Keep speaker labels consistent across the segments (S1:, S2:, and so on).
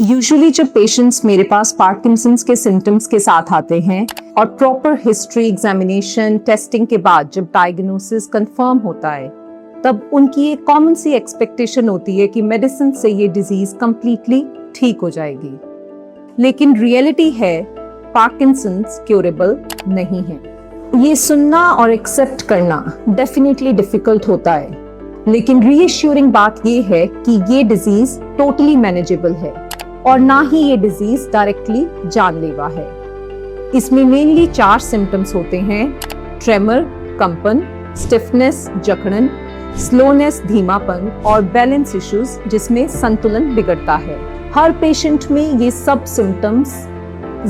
S1: Usually जब patients मेरे पास Parkinson's के सिम्टम्स के साथ आते हैं और प्रॉपर हिस्ट्री, एग्जामिनेशन, टेस्टिंग के बाद जब डायग्नोसिस कंफर्म होता है, तब उनकी एक कॉमन सी एक्सपेक्टेशन होती है कि मेडिसिन से ये डिजीज कंप्लीटली ठीक हो जाएगी। लेकिन रियलिटी है पार्किंसंस क्यूरेबल नहीं है। ये सुनना और एक्सेप्ट करना डेफिनेटली डिफिकल्ट होता है, लेकिन रीअश्योरिंग बात ये है कि ये डिजीज टोटली मैनेजेबल है और ना ही ये डिजीज डायरेक्टली जानलेवा है। इसमें मेनली 4 सिम्टम्स होते हैं: ट्रेमर, कंपन, स्टिफनेस, जकड़न, स्लोनेस, धीमापन और बैलेंस इश्यूज जिसमें संतुलन बिगड़ता है। हर पेशेंट में ये सब सिम्टम्स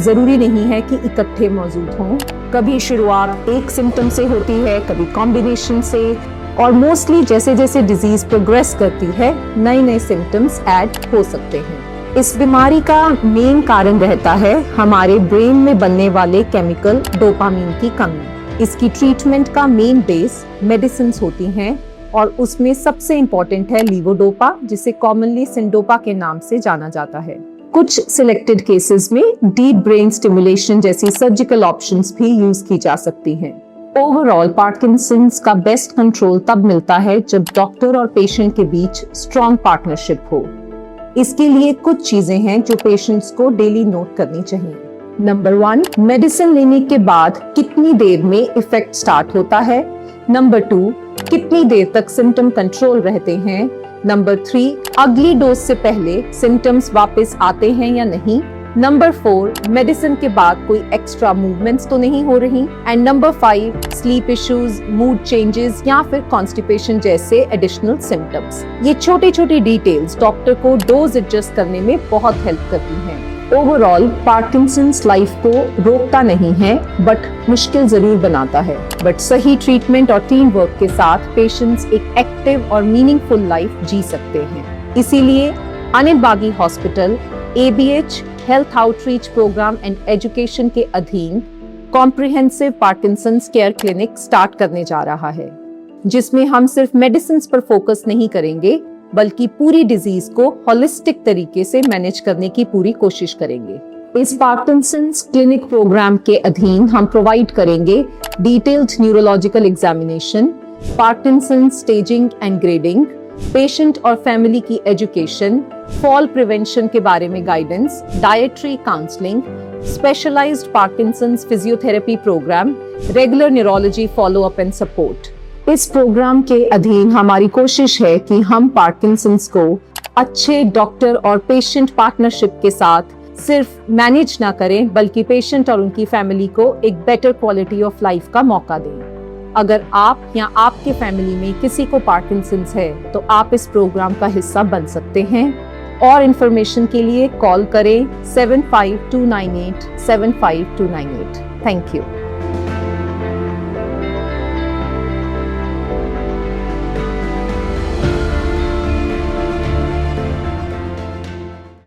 S1: जरूरी नहीं है कि इकट्ठे मौजूद हों। कभी शुरुआत एक सिम्टम से होती है, कभी कॉम्बिनेशन से, और मोस्टली जैसे जैसे डिजीज प्रोग्रेस करती है नए नए सिम्टम्स ऐड हो सकते हैं। इस बीमारी का मेन कारण रहता है हमारे ब्रेन में बनने वाले केमिकल डोपामीन की कमी। इसकी ट्रीटमेंट का मेन बेस मेडिसिन्स होती हैं और उसमें सबसे इम्पोर्टेंट है लीवोडोपा, जिसे कॉमनली सिंडोपा के नाम से जाना जाता है। कुछ सिलेक्टेड केसेस में डीप ब्रेन स्टिमुलेशन जैसी सर्जिकल ऑप्शंस भी यूज की जा सकती हैं। ओवरऑल पार्किंसंस का बेस्ट कंट्रोल तब मिलता है जब डॉक्टर और पेशेंट के बीच स्ट्रॉन्ग पार्टनरशिप हो। इसके लिए कुछ चीजें हैं जो पेशेंट्स को डेली नोट करनी चाहिए। नंबर 1, मेडिसिन लेने के बाद कितनी देर में इफेक्ट स्टार्ट होता है। नंबर 2, कितनी देर तक सिम्टम कंट्रोल रहते हैं। नंबर 3, अगली डोज से पहले सिम्टम्स वापस आते हैं या नहीं। नंबर 4, मेडिसिन के बाद कोई एक्स्ट्रा मूवमेंट्स तो नहीं हो रही। And number 5, sleep issues, mood changes या फिर कॉन्स्टिपेशन जैसे एडिशनल सिम्टम्स। ये छोटी छोटी डिटेल्स डॉक्टर को डोज एडजस्ट करने में बहुत हेल्प करती हैं। ओवरऑल पार्किंसंस लाइफ को रोकता नहीं है, बट मुश्किल जरूर बनाता है। बट सही ट्रीटमेंट और टीम वर्क के साथ पेशेंट्स एक एक्टिव और मीनिंगफुल लाइफ जी सकते हैं। इसीलिए Anil Bagi hospital ABH health outreach programme and education के अधीन comprehensive Parkinson's care clinic start करने जा रहा है, जिसमें हम सिर्फ मेडिसिन पर फोकस नहीं करेंगे, बल्कि पूरी डिजीज को होलिस्टिक तरीके से मैनेज करने की पूरी कोशिश करेंगे। इस पार्किंसंस क्लिनिक प्रोग्राम के अधीन हम प्रोवाइड करेंगे detailed neurological examination, Parkinson's staging and grading, patient और फैमिली की एजुकेशन, फॉल प्रिवेंशन के बारे में guidance, dietary counselling, specialised Parkinson's physiotherapy programme, regular neurology followup and support. इस प्रोग्राम के अधीन हमारी कोशिश है कि हम पार्किंसंस को अच्छे डॉक्टर और पेशेंट पार्टनरशिप के साथ सिर्फ मैनेज ना करें, बल्कि पेशेंट और उनकी फैमिली को एक बेटर क्वालिटी ऑफ लाइफ का मौका दें। अगर आप या आपके फैमिली में किसी को पार्किंसंस है तो आप इस प्रोग्राम का हिस्सा बन सकते हैं। और इन्फॉर्मेशन के लिए कॉल करें 7529875298। Thank you.